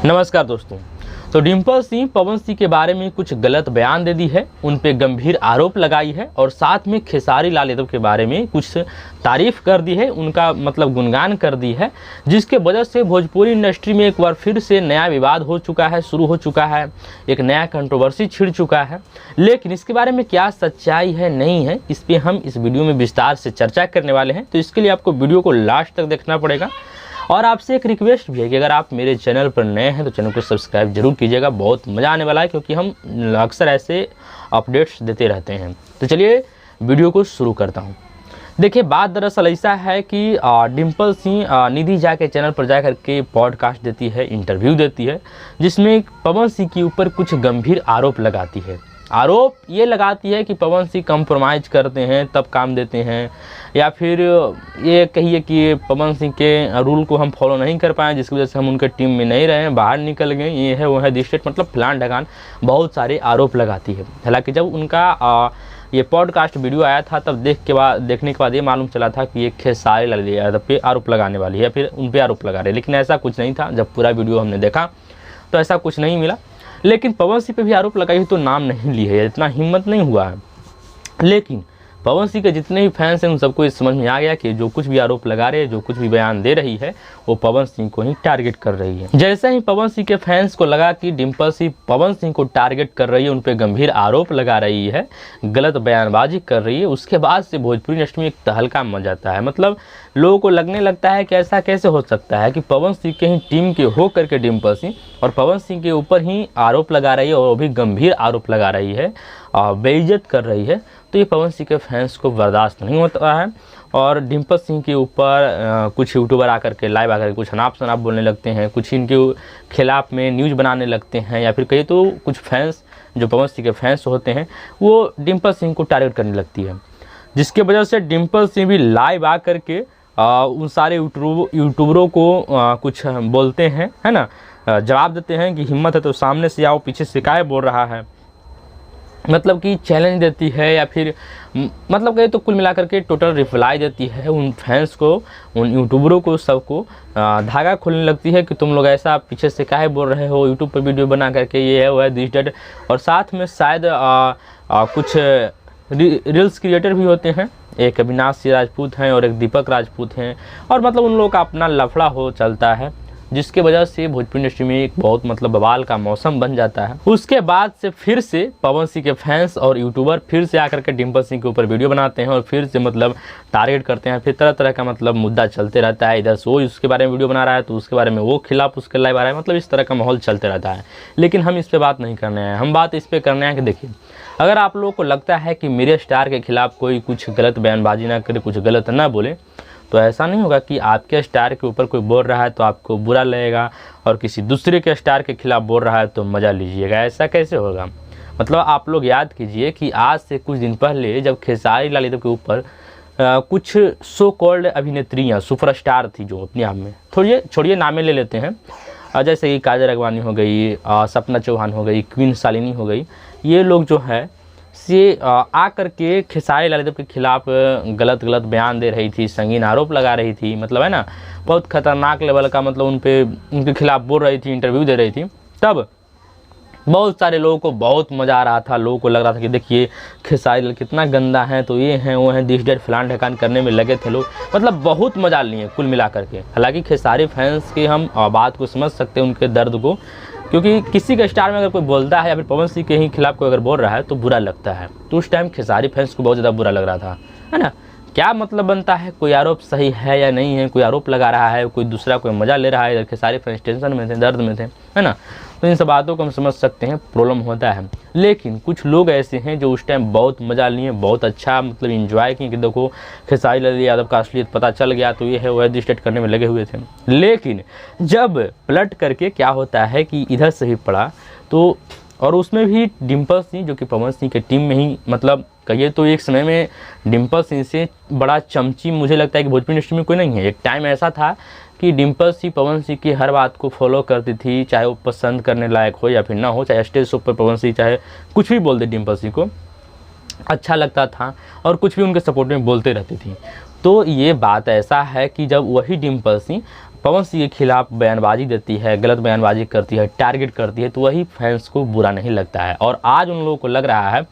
नमस्कार दोस्तों। तो डिम्पल सिंह पवन सिंह के बारे में कुछ गलत बयान दे दी है, उन पे गंभीर आरोप लगाई है और साथ में खेसारी लाल यादव के बारे में कुछ तारीफ कर दी है, उनका गुणगान कर दी है, जिसके वजह से भोजपुरी इंडस्ट्री में एक बार फिर से नया विवाद हो चुका है, शुरू हो चुका है, एक नया कंट्रोवर्सी छिड़ चुका है। लेकिन इसके बारे में क्या सच्चाई है नहीं है, इस पर हम इस वीडियो में विस्तार से चर्चा करने वाले हैं। तो इसके लिए आपको वीडियो को लास्ट तक देखना पड़ेगा और आपसे एक रिक्वेस्ट भी है कि अगर आप मेरे चैनल पर नए हैं तो चैनल को सब्सक्राइब जरूर कीजिएगा। बहुत मज़ा आने वाला है क्योंकि हम अक्सर ऐसे अपडेट्स देते रहते हैं। तो चलिए वीडियो को शुरू करता हूं। देखिए, बात दरअसल ऐसा है कि डिम्पल सिंह निधि झा के चैनल पर जा करके पॉडकास्ट देती है, इंटरव्यू देती है, जिसमें पवन सिंह के ऊपर कुछ गंभीर आरोप लगाती है। आरोप ये लगाती है कि पवन सिंह कंप्रोमाइज़ करते हैं तब काम देते हैं, या फिर ये कहिए कि पवन सिंह के रूल को हम फॉलो नहीं कर पाए जिसकी वजह से हम उनके टीम में नहीं रहे, बाहर निकल गए, ये है वो है दिस स्टेट, प्लान ढकान बहुत सारे आरोप लगाती है। हालांकि जब उनका ये पॉडकास्ट वीडियो आया था तब देखने के बाद ये मालूम चला था कि ये खेसारी लाल यादव पे आरोप लगाने वाली है या फिर उन पे आरोप लगा रहे, लेकिन ऐसा कुछ नहीं था। जब पूरा वीडियो हमने देखा तो ऐसा कुछ नहीं मिला। लेकिन पवन सिंह पे भी आरोप लगाई हुई तो नाम नहीं ली है, इतना हिम्मत नहीं हुआ है। लेकिन पवन सिंह के जितने भी फैंस हैं उन सबको इस समझ में आ गया कि जो कुछ भी आरोप लगा रहे हैं, जो कुछ भी बयान दे रही है, वो पवन सिंह को ही टारगेट कर रही है। जैसे ही पवन सिंह के फैंस को लगा कि डिम्पल सिंह पवन सिंह को टारगेट कर रही है, उन पर गंभीर आरोप लगा रही है, गलत बयानबाजी कर रही है, उसके बाद से भोजपुरी इंडस्ट्री में एक तहलका मच जाता है। लोगों को लगने लगता है कि ऐसा कैसे हो सकता है कि पवन सिंह के ही टीम के हो करके डिम्पल सिंह और पवन सिंह के ऊपर ही आरोप लगा रही है और वो भी गंभीर आरोप लगा रही है, बेइज्जत कर रही है। तो ये पवन सिंह के फैंस को बर्दाश्त नहीं होता है और डिम्पल सिंह के ऊपर कुछ यूट्यूबर आकर के लाइव आकर के कुछ अनाप शनाप बोलने लगते हैं, कुछ इनके खिलाफ में न्यूज़ बनाने लगते हैं, या फिर कहीं तो कुछ फैंस जो पवन सिंह के फैंस होते हैं वो डिम्पल सिंह को टारगेट करने लगती है, जिसके वजह से डिम्पल सिंह भी लाइव आकर के उन सारे यूट्यूबरों को कुछ बोलते हैं, है ना, जवाब देते हैं कि हिम्मत है तो सामने से आओ, पीछे से काहे बोल रहा है, कि चैलेंज देती है, या फिर कहे तो कुल मिलाकर के टोटल रिप्लाई देती है उन फैंस को, उन यूट्यूबरों को, सबको धागा खोलने लगती है कि तुम लोग ऐसा पीछे से काहे बोल रहे हो, यूट्यूब पर वीडियो बना करके ये है वो है दिस डेट। और साथ में शायद कुछ रील्स क्रिएटर भी होते हैं, एक अविनाश राजपूत हैं और एक दीपक राजपूत हैं, और उन लोगों का अपना लफड़ा हो चलता है, जिसके वजह से भोजपुरी इंडस्ट्री में एक बहुत बवाल का मौसम बन जाता है। उसके बाद से फिर से पवन सिंह के फैंस और यूट्यूबर फिर से आकर के डिम्पल सिंह के ऊपर वीडियो बनाते हैं और फिर से टारगेट करते हैं, फिर तरह तरह का मुद्दा चलते रहता है। इधर से वो उसके बारे में वीडियो बना रहा है तो उसके बारे में वो खिलाफ उसके लाइव आ रहा है, इस तरह का माहौल चलते रहता है। लेकिन हम इस पर बात नहीं करने हैं, हम बात इस पर करने हैं कि देखिए, अगर आप लोगों को लगता है कि मेरे स्टार के खिलाफ कोई कुछ गलत बयानबाजी ना करे, कुछ गलत ना बोले, तो ऐसा नहीं होगा कि आपके स्टार के ऊपर कोई बोल रहा है तो आपको बुरा लगेगा और किसी दूसरे के स्टार के खिलाफ बोल रहा है तो मज़ा लीजिएगा। ऐसा कैसे होगा? आप लोग याद कीजिए कि आज से कुछ दिन पहले जब खेसारी लाल यादव के ऊपर कुछ सो कॉल्ड अभिनेत्रियाँ सुपरस्टार थी जो अपने आप में, छोड़िए नामें ले लेते हैं, जैसे कि काजल अगवानी हो गई, सपना चौहान हो गई, क्वीन शालिनी हो गई, ये लोग जो है से आकर के खेसारी लाल यादव के खिलाफ गलत बयान दे रही थी, संगीन आरोप लगा रही थी, है ना, बहुत खतरनाक लेवल का उनके खिलाफ बोल रही थी, इंटरव्यू दे रही थी। तब बहुत सारे लोगों को बहुत मज़ा आ रहा था, लोगों को लग रहा था कि देखिए खेसारी लाल कितना गंदा है, तो ये हैं वो हैं, दिस डेट फलान ढकान करने में लगे थे लोग, बहुत मज़ा लिए कुल मिला करके। हालांकि खेसारी फैंस के हम बात को समझ सकते हैं, उनके दर्द को, क्योंकि किसी के स्टार में अगर कोई बोलता है या फिर पवन सिंह के ही खिलाफ कोई अगर बोल रहा है तो बुरा लगता है। तो उस टाइम खेसारी फैंस को बहुत ज़्यादा बुरा लग रहा था, है ना। क्या बनता है, कोई आरोप सही है या नहीं है, कोई आरोप लगा रहा है, कोई दूसरा कोई मज़ा ले रहा है, इधर खेसारी फैंस टेंशन में थे, दर्द में थे, है ना। तो इन सब बातों को हम समझ सकते हैं, प्रॉब्लम होता है। लेकिन कुछ लोग ऐसे हैं जो उस टाइम बहुत मज़ा लिए, बहुत अच्छा इंजॉय किए कि देखो खेसारी लाल यादव का असलियत पता चल गया तो ये है वो है दिस डेट करने में लगे हुए थे। लेकिन जब पलट करके क्या होता है कि इधर से ही पड़ा तो, और उसमें भी डिम्पल सिंह जो कि पवन सिंह के टीम में ही कहिए तो एक समय में डिम्पल सिंह से बड़ा चमची मुझे लगता है कि भोजपुरी इंडस्ट्री में कोई नहीं है। एक टाइम ऐसा था कि डिम्पल सिंह पवन सिंह की हर बात को फॉलो करती थी, चाहे वो पसंद करने लायक हो या फिर ना हो, चाहे स्टेज शो पर पवन सिंह चाहे कुछ भी बोल दे, डिम्पल सिंह को अच्छा लगता था और कुछ भी उनके सपोर्ट में बोलते रहती थी। तो ये बात ऐसा है कि जब वही डिम्पल सिंह पवन सिंह के खिलाफ बयानबाजी देती है, गलत बयानबाजी करती है, टारगेट करती है, तो वही फैंस को बुरा नहीं लगता है। और आज उन लोगों को लग रहा है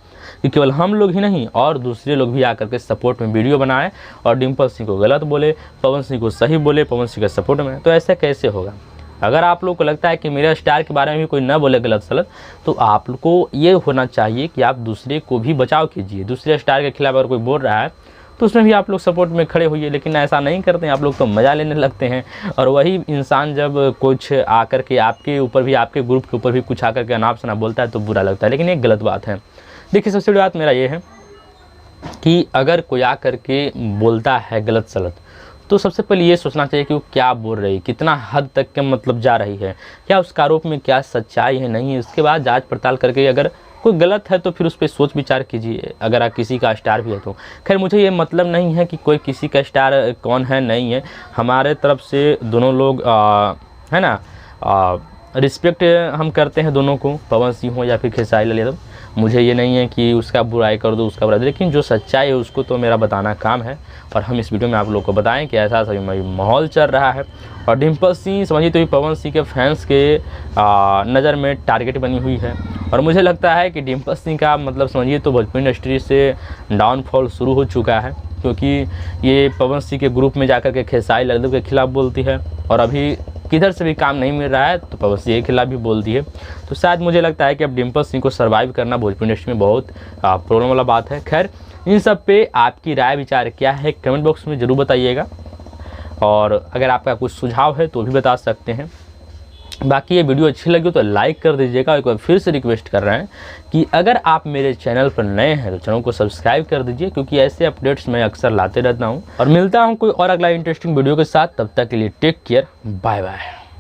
कि केवल हम लोग ही नहीं और दूसरे लोग भी आकर के सपोर्ट में वीडियो बनाए और डिम्पल सिंह को गलत बोले, पवन सिंह को सही बोले, पवन सिंह के सपोर्ट में। तो ऐसा कैसे होगा? अगर आप लोग को लगता है कि मेरे स्टार के बारे में भी कोई ना बोले गलत सलत, तो आप लोग को ये होना चाहिए कि आप दूसरे को भी बचाव कीजिए। दूसरे स्टार के खिलाफ अगर कोई बोल रहा है तो उसमें भी आप लोग सपोर्ट में खड़े होइए, लेकिन ऐसा नहीं करते हैं। आप लोग तो मज़ा लेने लगते हैं। और वही इंसान जब कुछ आकर के आपके ऊपर भी, आपके ग्रुप के ऊपर भी कुछ आकर के अनाप शनाप बोलता है तो बुरा लगता है, लेकिन ये गलत बात है। देखिए, सबसे बड़ी बात मेरा ये है कि अगर कोई आकर के बोलता है गलत सलत, तो सबसे पहले ये सोचना चाहिए कि वो क्या बोल रही है, कितना हद तक के मतलब जा रही है, क्या उसका आरोप में क्या सच्चाई है, नहीं है। उसके बाद जांच पड़ताल करके अगर कोई गलत है तो फिर उस पर सोच विचार कीजिए, अगर आप किसी का स्टार भी है तो। खैर, मुझे ये मतलब नहीं है कि कोई किसी का स्टार कौन है नहीं है। हमारे तरफ से दोनों लोग है ना, रिस्पेक्ट हम करते हैं दोनों को, पवन सिंह हो या फिर खेसारी लाल यादव। मुझे ये नहीं है कि उसका बुराई कर दो, उसका बुराई, लेकिन जो सच्चाई है उसको तो मेरा बताना काम है। और हम इस वीडियो में आप लोग को बताएं कि ऐसा सभी माहौल चल रहा है। और डिम्पल सिंह समझिए तो पवन सिंह के फैंस के नज़र में टारगेट बनी हुई है। और मुझे लगता है कि डिम्पल सिंह का मतलब समझिए तो भोजपुरी इंडस्ट्री से डाउनफॉल शुरू हो चुका है, क्योंकि ये पवन सिंह के ग्रुप में जाकर के खेसारी लाल यादव के खिलाफ बोलती है और अभी किधर से भी काम नहीं मिल रहा है तो पवन सिंह के खिलाफ भी बोलती है। तो शायद मुझे लगता है कि अब डिम्पल सिंह को सर्वाइव करना भोजपुरी इंडस्ट्री में बहुत प्रॉब्लम वाला बात है। खैर, इन सब पे आपकी राय विचार क्या है कमेंट बॉक्स में ज़रूर बताइएगा। और अगर आपका कुछ सुझाव है तो भी बता सकते हैं। बाकी ये वीडियो अच्छी लगी तो लाइक कर दीजिएगा। एक बार फिर से रिक्वेस्ट कर रहे हैं कि अगर आप मेरे चैनल पर नए हैं तो चैनल को सब्सक्राइब कर दीजिए, क्योंकि ऐसे अपडेट्स मैं अक्सर लाते रहता हूँ। और मिलता हूँ कोई और अगला इंटरेस्टिंग वीडियो के साथ, तब तक के लिए टेक केयर, बाय बाय।